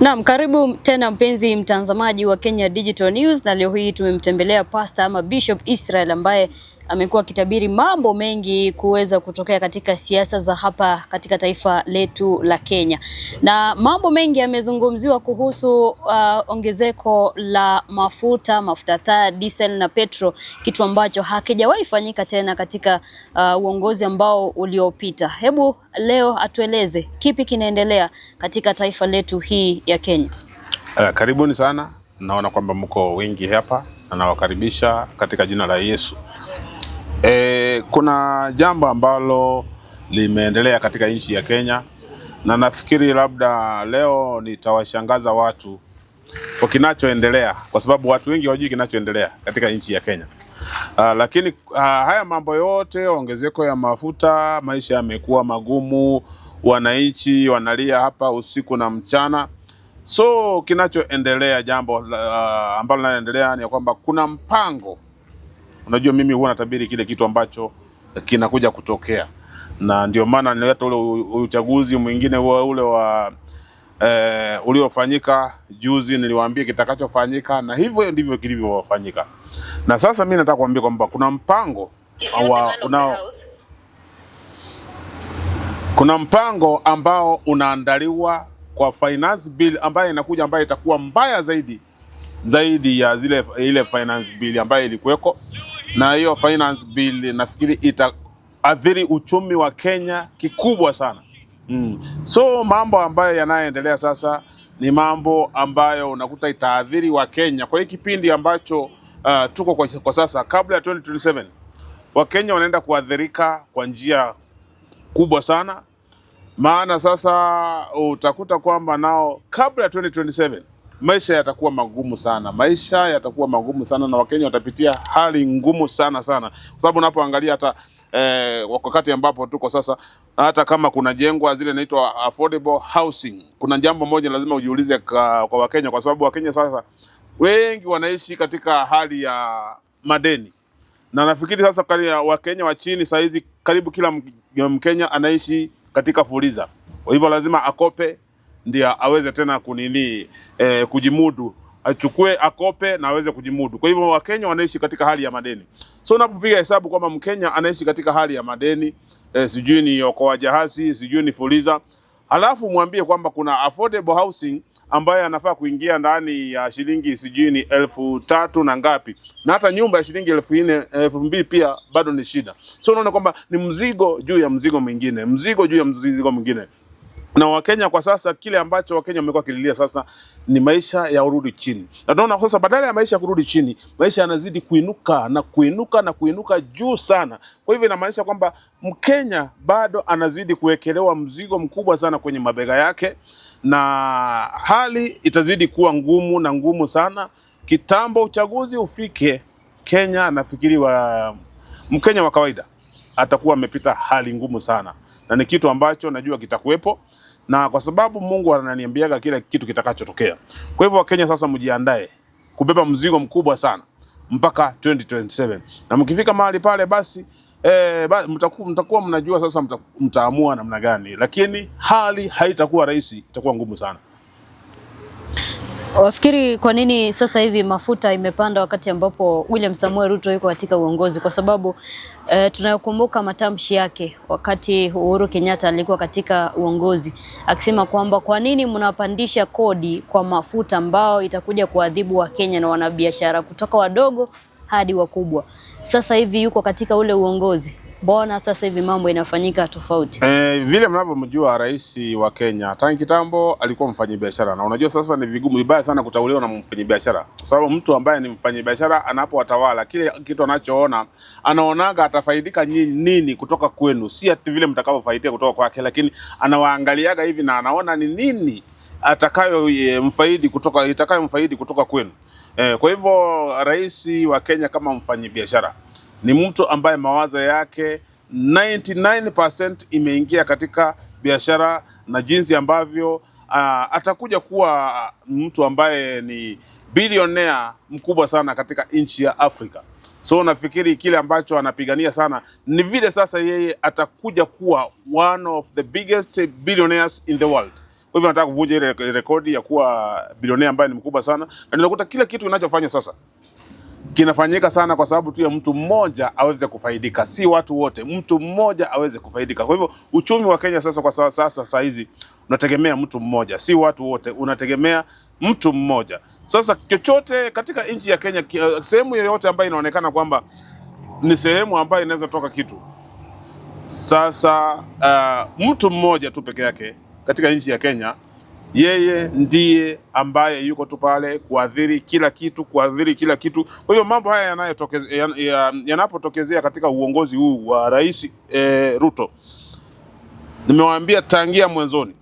Naam, karibu tena mpenzi mtazamaji wa Kenya Digital News, na leo hii tumemtembelea Pastor ama Bishop Israel ambaye amekuwa akitabiri mambo mengi kuweza kutokea katika siasa za hapa katika taifa letu la Kenya. Na mambo mengi yamezungumziwa kuhusu ongezeko la mafuta taa, diesel na petro, kitu ambacho hakijawahi fanyika tena katika uongozi ambao uliopita. Hebu leo atueleze kipi kinaendelea katika taifa letu hii ya Kenya. Karibuni sana. Naona kwamba mko wengi hapa na nawakaribisha katika jina la Yesu. Kuna jambo ambalo limeendelea katika nchi ya Kenya, na nafikiri labda leo nitawashangaza watu kwa kinachoendelea, kwa sababu watu wengi hawajui kinachoendelea katika nchi ya Kenya. Lakini haya mambo yote, ongezeko ya mafuta, maisha yamekuwa magumu, wananchi wanalia hapa usiku na mchana. So kinachoendelea, jambo ambalo linaendelea ni kwamba kuna mpango. Unajua, mimi huwa natabiri kile kitu ambacho kinakuja kutokea, na ndio maana nileta ule uchaguzi mwingine ule wa uliofanyika juzi. Niliwaambia kitakachofanyika, na hivyo ndivyo kilivyofanyika. Na sasa mimi nataka kuambia kwamba kuna mpango ambao unaandaliwa kwa finance bill ambayo inakuja, ambayo itakuwa mbaya zaidi ya ile finance bill ambayo ilikuweko. Na hiyo finance bill nafikiri itaathiri uchumi wa Kenya kikubwa sana. So mambo ambayo yanayoendelea sasa ni mambo ambayo unakuta itaathiri wa Kenya kwa hii kipindi ambacho tuko kwa sasa. Kabla ya 2027 Wakenya wanaenda kuathirika kwa njia kubwa sana, maana sasa utakuta kwamba nao kabla ya 2027 maisha yatakuwa magumu sana, na Wakenya watapitia hali ngumu sana, kwa sababu unapoangalia hata wakati ambapo tuko sasa, hata kama kuna jengwa zile inaitwa affordable housing, kuna jambo moja lazima ujiulize kwa Wakenya, kwa sababu Wakenya sasa wengi wanaishi katika hali ya madeni. Na nafikiri sasa Wakenya wa chini saa hizi karibu kila Mkenya anaishi katika fuliza. Kwa hivyo lazima akope ndio aweze tena kujimudu, achukue akope na aweze kujimudu. Kwa hivyo Wakenya wanaishi katika hali ya madeni. So unapopiga hesabu kwamba Mkenya anaishi katika hali ya madeni, sijui ni okoa jahazi, sijui ni fuliza, halafu mwambie kwamba kuna affordable housing ambayo anafaa kuingia ndani ya shilingi sijui ni 3,000 na ngapi, na hata nyumba ya shilingi 4,000, 2,000 pia bado ni shida. So unaona kwamba ni mzigo juu ya mzigo mwingine, na Wakenya kwa sasa, kile ambacho Wakenya wamekuwa kililia sasa ni maisha ya urudi chini. Na tunaona sasa badala ya maisha kurudi chini, maisha yanazidi kuinuka juu sana. Kwa hivyo inamaanisha kwamba Mkenya bado anazidi kuwekelewa mzigo mkubwa sana kwenye mabega yake, na hali itazidi kuwa ngumu sana. Kitambo uchaguzi ufike, Kenya nafikiri Mkenya wa kawaida atakuwa amepita hali ngumu sana, na ni kitu ambacho najua kitakuwepo, na kwa sababu Mungu ananiambiaga kila kitu kitakachotokea. Kwa hivyo Wakenya sasa mjiandae kubeba mzigo mkubwa sana mpaka 2027, na mkifika mahali pale basi mtakuwa mnajua sasa mtaamua namna gani, lakini hali haitakuwa rahisi, itakuwa ngumu sana. Wafikiri kwa nini sasa hivi mafuta imepanda wakati ambapo William Samoei Ruto yuko katika uongozi? Kwa sababu tunayokumbuka matamshi yake wakati Uhuru Kenyatta alikuwa katika uongozi, akisema kwamba kwa nini mnapandisha kodi kwa mafuta ambao itakuja kuadhibu Wakenya na wanabiashara kutoka wadogo hadi wakubwa. Sasa hivi yuko katika ule uongozi, mbona sasa hivi mambo inafanyika tofauti? Vile mnavyomjua rais wa Kenya tangu kitambo alikuwa mfanyabiashara, na unajua sasa ni vibaya sana kutawaliwa na mfanyabiashara, kwa sababu mtu ambaye ni mfanyabiashara anapowatawala, kile kitu anachoona anaonaga atafaidika nini kutoka kwenu, si ati vile mtakavyofaidia kutoka kwake, lakini anawaangaliaga hivi na anaona ni nini itakayomfaidi kutoka kwenu. Kwa hivyo rais wa Kenya kama mfanyabiashara ni mtu ambaye mawazo yake 99% imeingia katika biashara, na jinsi ambavyo atakuja kuwa mtu ambaye ni bilionea mkubwa sana katika nchi ya Afrika. So nafikiri kile ambacho anapigania sana ni vile sasa yeye atakuja kuwa one of the biggest billionaires in the world. Kwa hivyo anataka kuvunja ile rekodi ya kuwa bilionea ambaye ni mkubwa sana, na ninakuta kila kitu kinachofanya sasa kinafanyika sana kwa sababu tu ya mtu mmoja aweze kufaidika, si watu wote, mtu mmoja aweze kufaidika. Kwa hivyo uchumi wa Kenya sasa kwa sasa hizi unategemea mtu mmoja, si watu wote, unategemea mtu mmoja. Sasa chochote katika nchi ya Kenya, sehemu yoyote ambayo inaonekana kwamba ni sehemu ambayo inaweza toka kitu, sasa mtu mmoja tu peke yake katika nchi ya Kenya, yeye ndiye ambaye yuko tu pale kuadhiri kila kitu, kuadhiri kila kitu. Kwa hiyo mambo haya yanapotokezea katika uongozi huu wa Rais Ruto, nimewaambia tangia mwanzoni,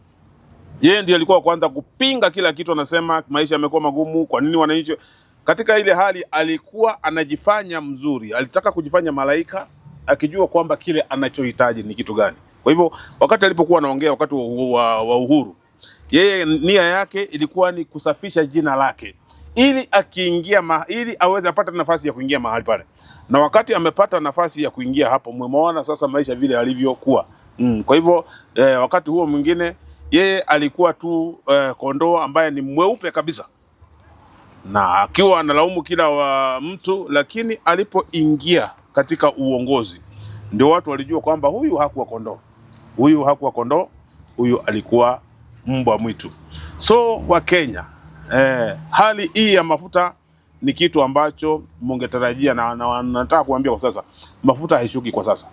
yeye ndiye alikuwa kwanza kupinga kila kitu, anasema maisha yamekuwa magumu, kwa nini wananchi. Katika ile hali alikuwa anajifanya mzuri, alitaka kujifanya malaika, akijua kwamba kile anachohitaji ni kitu gani. Kwa hivyo wakati alipokuwa anaongea wakati wa uhuru, yeye nia yake ilikuwa ni kusafisha jina lake ili akiingia ili aweze apata nafasi ya kuingia mahali pale. Na wakati amepata nafasi ya kuingia hapo, mmeona sasa maisha vile alivyokuwa. Kwa hivyo wakati huo mwingine yeye alikuwa tu kondoo ambaye ni mweupe kabisa, na akiwa analaumu kila mtu, lakini alipoingia katika uongozi ndio watu walijua kwamba huyu hakuwa kondoo. Huyu hakuwa kondoo, huyu alikuwa mbwa mwitu. So wa Kenya, hali hii ya mafuta ni kitu ambacho mungetarajia, na nataka kuambia kwa sasa, mafuta haishuki kwa sasa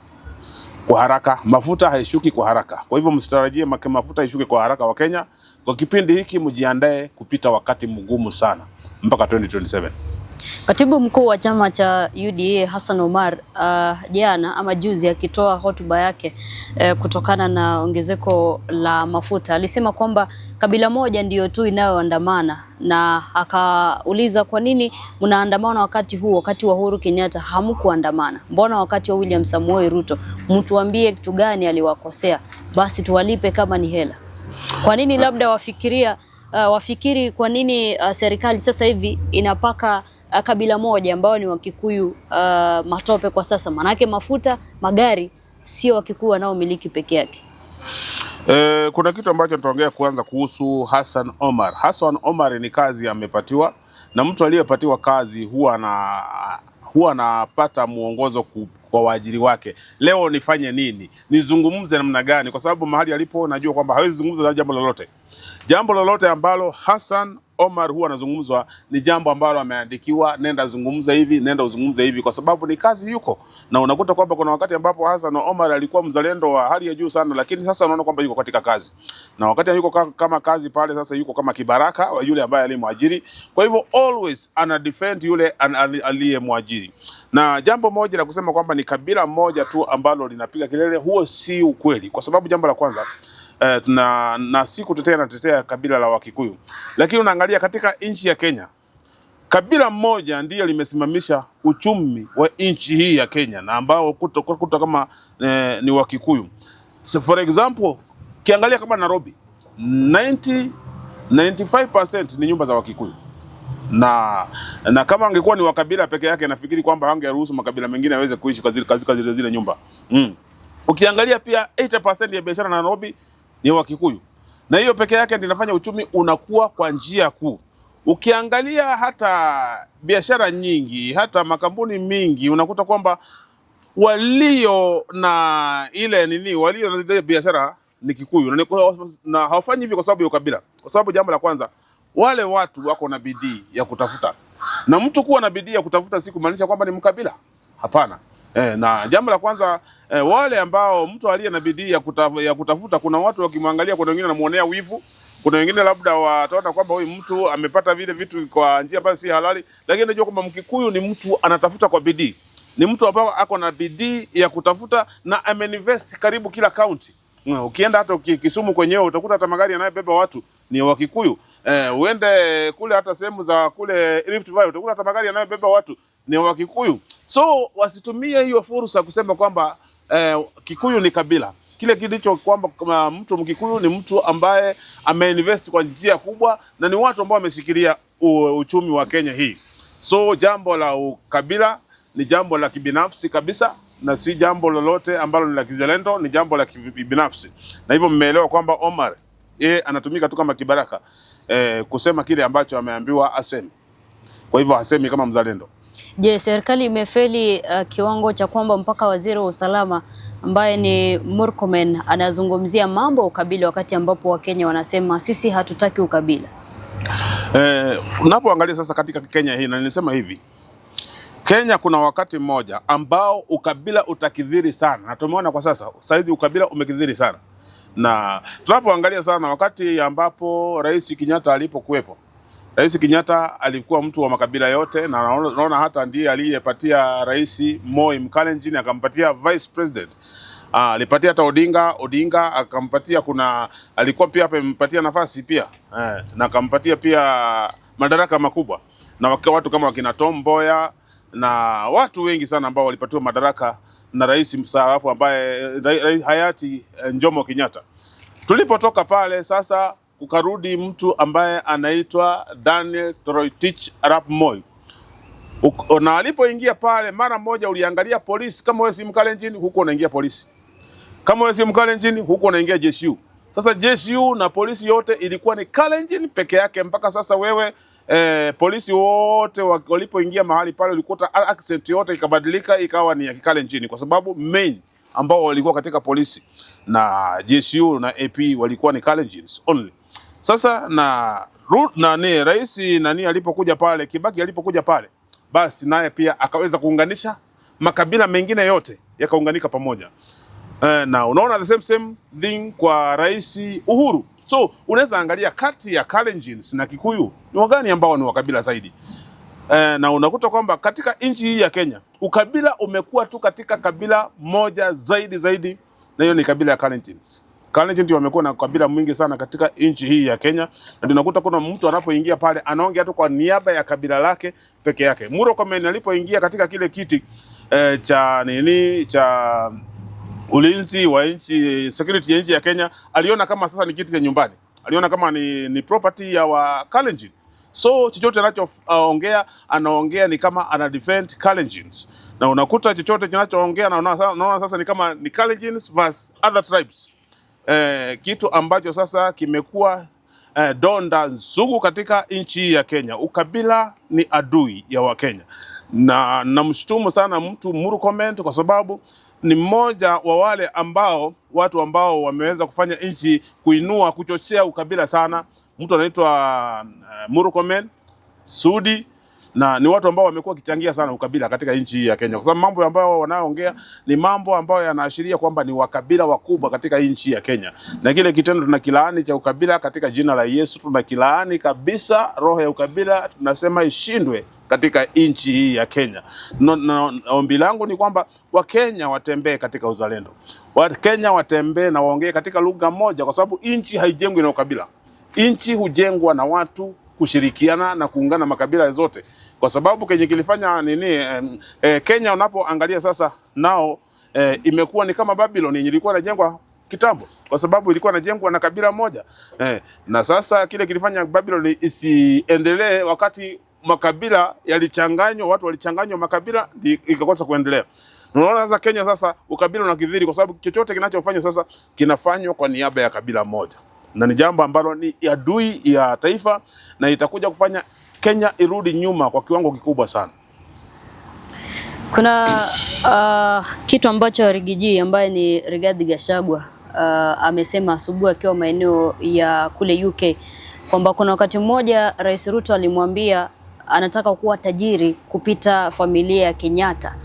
kwa haraka. Mafuta haishuki kwa haraka. Kwa hivyo msitarajie mafuta ishuke kwa haraka wa Kenya. Kwa kipindi hiki mjiandae kupita wakati mgumu sana mpaka 2027. Katibu mkuu wa chama cha UDA Hassan Omar jana ama juzi akitoa hotuba yake kutokana na ongezeko la mafuta, alisema kwamba kabila moja ndiyo tu inayoandamana, na akauliza kwa nini mnaandamana wakati wa Uhuru Kenyatta hamkuandamana? Mbona wakati wa William Samoei Ruto? Mtuambie kitu gani aliwakosea, basi tuwalipe kama ni hela. Kwa nini labda wafikiri kwa nini serikali sasa hivi inapaka kabila moja ambao ni Wakikuyu matope kwa sasa? Manake mafuta, magari sio Wakikuyu wanaomiliki peke yake. Kuna kitu ambacho nitaongea kwanza kuhusu Hassan Omar. Hassan Omar ni kazi amepatiwa, na mtu aliyepatiwa kazi huwa anapata muongozo kwa waajiri wake. Leo nifanye nini? Nizungumze namna gani? Kwa sababu mahali alipo najua kwamba hawezi zungumza jambo lolote. Jambo lolote ambalo Hassan Omar huwa anazungumzwa ni jambo ambalo ameandikiwa, nenda zungumza hivi, nenda uzungumze hivi, kwa sababu ni kazi yuko. Na unakuta kwamba kuna wakati ambapo Hassan Omar alikuwa mzalendo wa hali ya juu sana, lakini sasa unaona kwamba yuko katika kazi. Na wakati yuko kama kazi pale, sasa yuko kama kibaraka wa yule ambaye alimwajiri. Kwa hivyo always ana defend yule aliyemwajiri. Na jambo moja la kusema kwamba ni kabila moja tu ambalo linapiga kelele, huo si ukweli. Kwa sababu jambo la kwanza, na si kutetea natetea kabila la Wakikuyu, lakini unaangalia katika nchi ya Kenya, kabila moja ndiyo limesimamisha uchumi wa nchi hii ya Kenya, na ambao kuta kama ni Wakikuyu. So for example, kiangalia kama Nairobi, 95% ni nyumba za Wakikuyu. Na kama angekuwa ni wakabila peke yake, nafikiri kwamba wangeruhusu makabila mengine yaweze kuishi katika zile nyumba. Ukiangalia pia 80% ya biashara na Nairobi ni Wakikuyu, na hiyo peke yake ndio inafanya uchumi unakuwa kwa njia kuu. Ukiangalia hata biashara nyingi, hata makampuni mingi, unakuta kwamba walio na ile biashara ni Kikuyu, na hawafanyi hivi kwa sababu ya ukabila. Kwa sababu jambo la kwanza, wale watu wako na bidii ya kutafuta, na mtu kuwa na bidii ya kutafuta si kumaanisha kwamba ni mkabila. Hapana. Na jambo la kwanza, wale ambao mtu aliye na bidii ya kutafuta, kuna watu wakimwangalia, kuna wengine wanamuonea wivu, kuna wengine labda wataona kwamba huyu mtu amepata vile vitu kwa njia ambayo si halali, lakini unajua kwamba Mkikuyu ni mtu anatafuta kwa bidii. Ni mtu ambaye ako na bidii ya kutafuta na ameinvest karibu kila county. Ukienda hata Kisumu kwenyewe utakuta hata magari yanayobeba watu ni Wakikuyu. Uende kule hata sehemu za kule Rift Valley utakuta hata magari yanayobeba watu ni Wakikuyu. So wasitumie hiyo fursa kusema kwamba Kikuyu ni kabila. Kile kilicho kwamba mtu Mkikuyu ni mtu ambaye ameinvest kwa njia kubwa, na ni watu ambao wameshikilia uchumi wa Kenya hii. So jambo la ukabila ni jambo la kibinafsi kabisa, na si jambo lolote ambalo ni la kizalendo, ni jambo la kibinafsi. Na hivyo mmeelewa kwamba Omar yeye anatumika tu kama kibaraka kusema kile ambacho ameambiwa aseme. Kwa hivyo hasemi kama mzalendo. Je, serikali imefeli kiwango cha kwamba mpaka waziri wa usalama ambaye ni Murkomen anazungumzia mambo ya ukabila wakati ambapo Wakenya wanasema sisi hatutaki ukabila? Unapoangalia sasa katika Kenya hii, na nilisema hivi, Kenya kuna wakati mmoja ambao ukabila utakidhiri sana, na tumeona kwa sasa saizi ukabila umekidhiri sana. Na tunapoangalia sana wakati ambapo Rais Kenyatta alipokuwepo, Rais Kenyatta alikuwa mtu wa makabila yote, na naona hata ndiye aliyepatia Rais Moi Mkalenjin akampatia vice president. Alipatia hata Odinga akampatia, alikuwa pia amempatia nafasi pia na akampatia pia madaraka makubwa, na watu kama wakina Tom Mboya na watu wengi sana ambao walipatiwa madaraka na rais mstaafu ambaye hayati Jomo Kenyatta. Tulipotoka pale sasa kukarudi mtu ambaye anaitwa Daniel Toroitich arap Moi. Na alipoingia pale mara moja uliangalia polisi, kama wewe si Mkalenjin huko unaingia polisi. Kama wewe si Mkalenjin huko unaingia JSU. Sasa JSU na polisi yote ilikuwa ni Kalenjin peke yake, mpaka sasa wewe polisi wote walipoingia mahali pale ulikuta accent yote ikabadilika ikawa ni ya Kalenjin, kwa sababu main ambao walikuwa katika polisi na JSU na AP walikuwa ni Kalenjins only. Sasa ni rais alipokuja pale, Kibaki alipokuja pale, basi naye pia akaweza kuunganisha makabila mengine yote yakaunganika pamoja. Na unaona the same thing kwa Rais Uhuru. So unaweza angalia kati ya Kalenjins na Kikuyu ni wagani ambao ni wakabila zaidi. Na unakuta kwamba katika nchi hii ya Kenya ukabila umekuwa tu katika kabila moja zaidi, na hiyo ni kabila ya Kalenjins. Kalenjin ndio wamekuwa na kabila mwingi sana katika nchi hii ya Kenya, na tunakuta kuna mtu anapoingia pale anaongea tu kwa niaba ya kabila lake peke yake. Murkomen alipoingia katika kile kiti cha ulinzi wa nchi, security ya nchi ya Kenya, aliona kama sasa ni kiti cha nyumbani, aliona kama ni property ya wa Kalenjin. So chochote anachoongea anaongea ni kama ana defend Kalenjins, na unakuta chochote kinachoongea na unaona sasa ni kama ni Kalenjins versus other tribes. Kitu ambacho sasa kimekuwa donda sugu katika nchi ya Kenya. Ukabila ni adui ya Wakenya, na namshtumu sana mtu Murkomen kwa sababu ni mmoja wa wale watu ambao wameweza kufanya nchi kuinua, kuchochea ukabila sana. Mtu anaitwa Murkomen, Sudi, na ni watu ambao wamekuwa kichangia sana ukabila katika nchi ya Kenya, kwa sababu mambo ambayo wanayoongea ni mambo ambayo yanaashiria kwamba ni wakabila wakubwa katika nchi ya Kenya. Na kile kitendo tunakilaani cha ukabila katika jina la Yesu, tunakilaani kabisa. Roho ya ukabila tunasema ishindwe katika nchi hii ya Kenya. Ombi langu ni kwamba Wakenya watembee katika uzalendo. Wakenya watembee na waongee katika lugha moja, kwa sababu nchi haijengwi na ukabila. Nchi hujengwa na watu kushirikiana na kuungana makabila zote, kwa sababu kenye kilifanya Kenya unapoangalia sasa nao imekuwa ni kama Babylon yenye ilikuwa inajengwa kitambo, kwa sababu ilikuwa inajengwa na kabila moja na sasa kile kilifanya Babylon isiendelee wakati makabila yalichanganywa, watu walichanganywa makabila, ikakosa kuendelea. Unaona sasa Kenya sasa ukabila unakidhiri, kwa sababu chochote kinachofanywa sasa kinafanywa kwa niaba ya kabila moja, na ni jambo ambalo ni adui ya taifa, na itakuja kufanya Kenya irudi nyuma kwa kiwango kikubwa sana. Kuna kitu ambacho Rigiji ambaye ni Rigathi Gachagua amesema asubuhi akiwa maeneo ya kule UK kwamba kuna wakati mmoja Rais Ruto alimwambia anataka kuwa tajiri kupita familia ya Kenyatta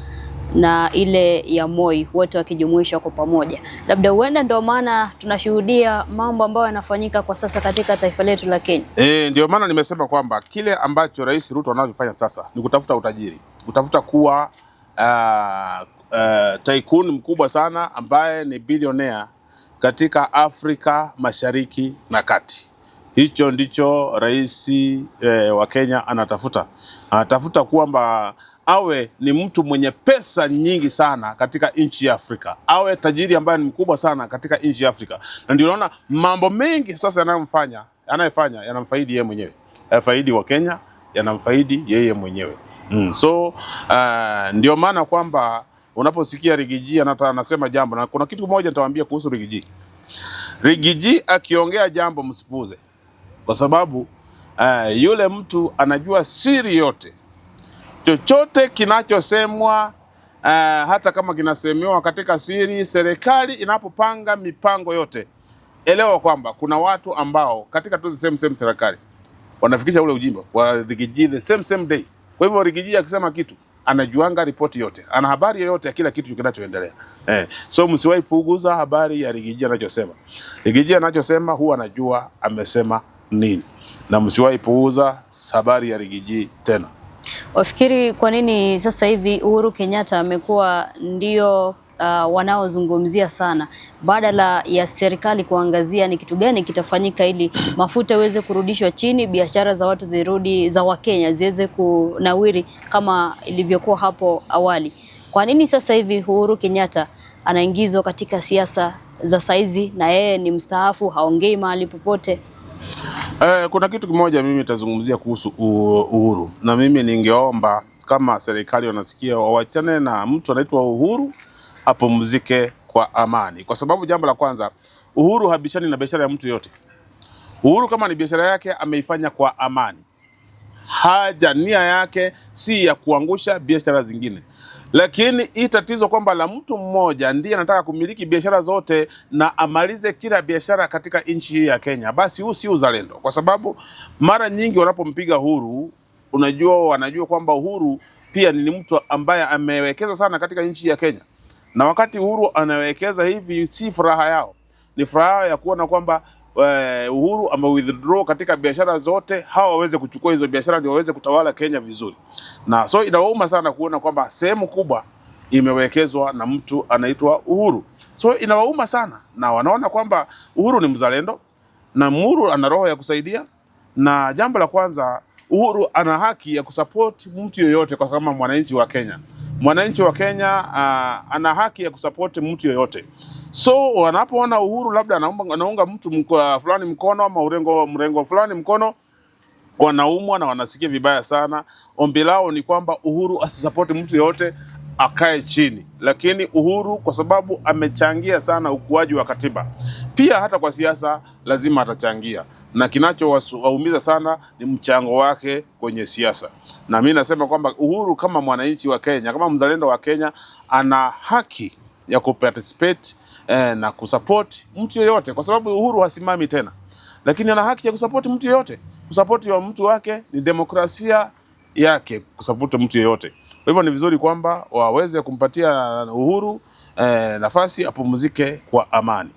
na ile ya Moi, wote wakijumuishwa kwa pamoja. Labda huenda ndio maana tunashuhudia mambo ambayo yanafanyika kwa sasa katika taifa letu la Kenya. Ndio maana nimesema kwamba kile ambacho Rais Ruto anachofanya sasa ni kutafuta utajiri, kutafuta kuwa tycoon mkubwa sana ambaye ni bilionea katika Afrika Mashariki na Kati. Hicho ndicho rais wa Kenya anatafuta. Anatafuta kwamba awe ni mtu mwenye pesa nyingi sana katika nchi ya Afrika, awe tajiri ambaye ni mkubwa sana katika nchi ya Afrika. Na ndio unaona mambo mengi sasa anayefanya yanamfaidi yeye mwenyewe, faidi wa Kenya, yanamfaidi yeye mwenyewe. So ndio maana kwamba unaposikia Rigiji anasema jambo, na kuna kitu moja nitawaambia kuhusu Rigiji. Rigiji akiongea jambo msipuze, kwa sababu yule mtu anajua siri yote. Chochote kinachosemwa hata kama kinasemewa katika siri, serikali inapopanga mipango yote, elewa kwamba kuna watu ambao katika tu same serikali wanafikisha ule ujimbo wa Rigiji the same day. Kwa hivyo Rigiji akisema kitu anajuanga ripoti yote, ana habari yote ya kila kitu kinachoendelea. So msiwahi puuguza habari ya Rigiji anachosema. Rigiji anachosema huwa anajua amesema nini, na msiwahi puuza habari ya Rigiji tena. Wafikiri kwa nini sasa hivi Uhuru Kenyatta amekuwa ndio wanaozungumzia sana, badala ya serikali kuangazia ni kitu gani kitafanyika ili mafuta iweze kurudishwa chini, biashara za watu zirudi, za Wakenya ziweze kunawiri kama ilivyokuwa hapo awali? Kwa nini sasa hivi Uhuru Kenyatta anaingizwa katika siasa za saizi, na yeye ni mstaafu, haongei mahali popote? Kuna kitu kimoja mimi nitazungumzia kuhusu Uhuru, na mimi ningeomba kama serikali wanasikia wawachane na mtu anaitwa Uhuru, apumzike kwa amani. Kwa sababu jambo la kwanza, Uhuru habishani na biashara ya mtu yote. Uhuru kama ni biashara yake ameifanya kwa amani. Nia yake si ya kuangusha biashara zingine. Lakini hii tatizo kwamba la mtu mmoja ndiye anataka kumiliki biashara zote na amalize kila biashara katika nchi hii ya Kenya, basi huu si uzalendo. Kwa sababu mara nyingi wanapompiga Uhuru, wanajua kwamba Uhuru pia ni mtu ambaye amewekeza sana katika nchi ya Kenya. Na wakati Uhuru anawekeza hivi, si furaha yao, ni furaha ya kuona kwamba Uhuru withdraw katika biashara zote, hawa waweze kuchukua hizo biashara ndio waweze kutawala Kenya vizuri. Na so inawauma sana kuona kwamba sehemu kubwa imewekezwa na mtu anaitwa Uhuru. So inawauma sana, na wanaona kwamba Uhuru ni mzalendo na Uhuru ana roho ya kusaidia. Na jambo la kwanza, Uhuru ana haki ya kusupport mtu yoyote kwa kama mwananchi wa Kenya. Mwananchi wa Kenya ana haki ya kusupport mtu yoyote. So wanapoona Uhuru labda anaunga mtu fulani mkono ama mrengo fulani mkono, wanaumwa na wanasikia vibaya sana. Ombi lao ni kwamba Uhuru asisupport mtu yote, akae chini. Lakini Uhuru kwa sababu amechangia sana ukuaji wa katiba, pia hata kwa siasa lazima atachangia, na kinachowaumiza sana ni mchango wake kwenye siasa. Na mimi nasema kwamba Uhuru kama mwananchi wa Kenya, kama mzalendo wa Kenya, ana haki ya kuparticipate na kusupport mtu yeyote, kwa sababu Uhuru hasimami tena, lakini ana haki ya kusupport mtu yeyote. Kusupport wa mtu wake ni demokrasia yake, kusupport mtu yeyote. Kwa hivyo ni vizuri kwamba waweze kumpatia Uhuru nafasi apumzike kwa amani,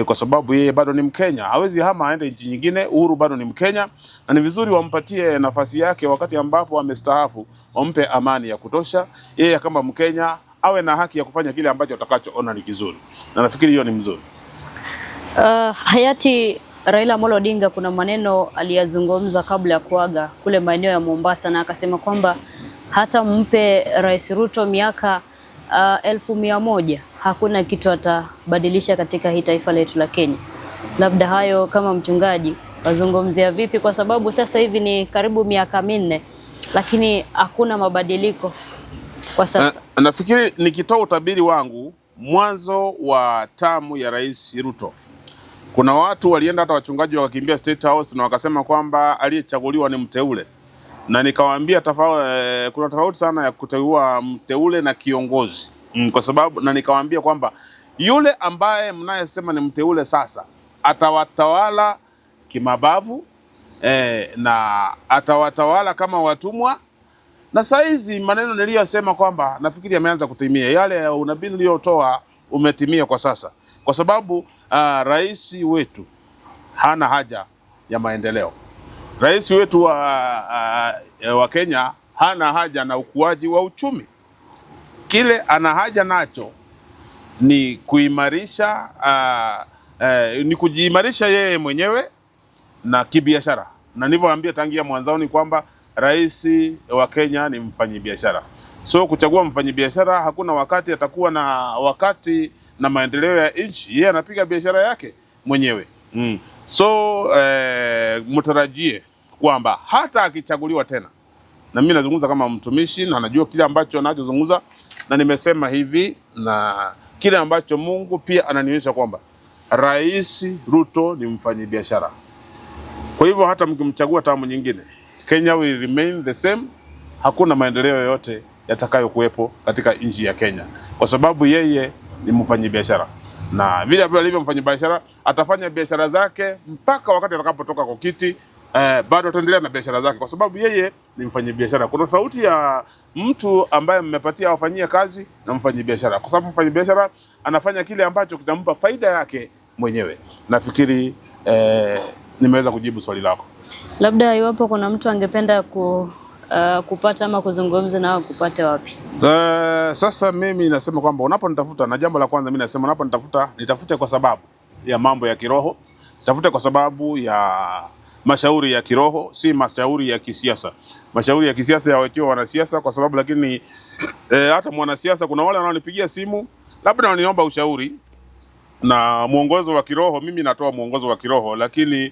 kwa sababu yeye bado ni Mkenya, hawezi hama aende nchi nyingine. Uhuru bado ni Mkenya, na ni vizuri wampatie nafasi yake. Wakati ambapo amestaafu, wampe amani ya kutosha. Yeye kama Mkenya awe na haki ya kufanya kile ambacho atakachoona ni kizuri, na nafikiri hiyo ni mzuri. Hayati Raila Amolo Odinga kuna maneno aliyazungumza kabla ya kuaga kule maeneo ya Mombasa, na akasema kwamba hata mpe Rais Ruto miaka 1,100 hakuna kitu atabadilisha katika hii taifa letu la Kenya. Labda hayo kama mchungaji wazungumzia vipi? Kwa sababu sasa hivi ni karibu miaka 4 lakini hakuna mabadiliko kwa sasa. Nafikiri nikitoa utabiri wangu, mwanzo wa tamu ya Rais Ruto, kuna watu walienda, hata wachungaji wakakimbia State House na wakasema kwamba aliyechaguliwa ni mteule. Na nikawaambia kuna tofauti sana ya kuteua mteule na kiongozi. Kwa sababu na nikawaambia kwamba yule ambaye mnayesema ni mteule sasa atawatawala kimabavu, na atawatawala kama watumwa. Na saizi maneno niliyosema kwamba nafikiri yameanza kutimia, yale ya unabii niliyotoa umetimia kwa sasa, kwa sababu rais wetu hana haja ya maendeleo. Rais wetu wa Kenya hana haja na ukuaji wa uchumi. Kile ana haja nacho ni kuimarisha ni kujiimarisha yeye mwenyewe na kibiashara. Na nilivyoambia tangia mwanzoni kwamba rais wa Kenya ni mfanyabiashara. So kuchagua mfanyabiashara, hakuna wakati atakuwa na wakati na maendeleo ya nchi, yeye anapiga biashara yake mwenyewe. So mtarajie kwamba hata akichaguliwa tena, na mimi nazungumza kama mtumishi na najua kile ambacho anachozungumza, na nimesema hivi, na kile ambacho Mungu pia ananionyesha kwamba Rais Ruto ni mfanyabiashara. Kwa hivyo hata mkimchagua tamu nyingine, Kenya will remain the same. Hakuna maendeleo yoyote yatakayokuwepo katika nchi ya Kenya, kwa sababu yeye ni mfanyabiashara, na vile alivyo mfanyabiashara atafanya biashara zake mpaka wakati atakapotoka kwa kiti. Bado ataendelea na biashara zake kwa sababu yeye ni mfanyabiashara. Kuna tofauti ya mtu ambaye mmepatia afanyie kazi na mfanyabiashara, kwa sababu mfanyabiashara anafanya kile ambacho kitampa faida yake mwenyewe. Nafikiri nimeweza kujibu swali lako. Labda iwapo kuna mtu angependa kupata ama kuzungumza nao, kupata wapi? Sasa mimi nasema kwamba unaponitafuta, na jambo la kwanza mimi nasema unaponitafuta, nitafute kwa sababu ya mambo ya kiroho, tafute kwa sababu ya mashauri ya kiroho, si mashauri ya kisiasa. Mashauri ya kisiasa yawekiwa wanasiasa, kwa sababu lakini hata mwanasiasa, kuna wale wanaonipigia simu labda waniomba ushauri na mwongozo wa kiroho. Mimi natoa mwongozo wa kiroho, lakini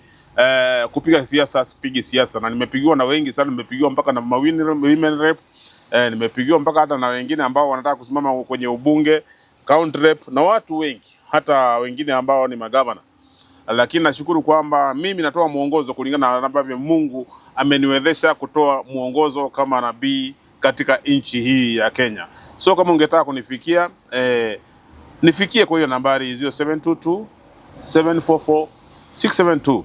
kupiga siasa sipigi siasa, na nimepigiwa na wengi sana. Nimepigiwa mpaka na women rep, nimepigiwa mpaka hata na wengine ambao wanataka kusimama kwenye ubunge, county rep, na watu wengi, hata wengine ambao ni magavana. Lakini nashukuru kwamba mimi natoa mwongozo kulingana na ambavyo Mungu ameniwezesha kutoa mwongozo kama nabii katika nchi hii ya Kenya. So kama ungetaka kunifikia, nifikie kwa hiyo nambari 0722 744 672,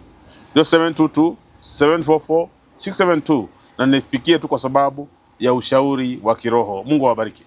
0722 744 672, na nifikie tu kwa sababu ya ushauri wa kiroho. Mungu awabariki.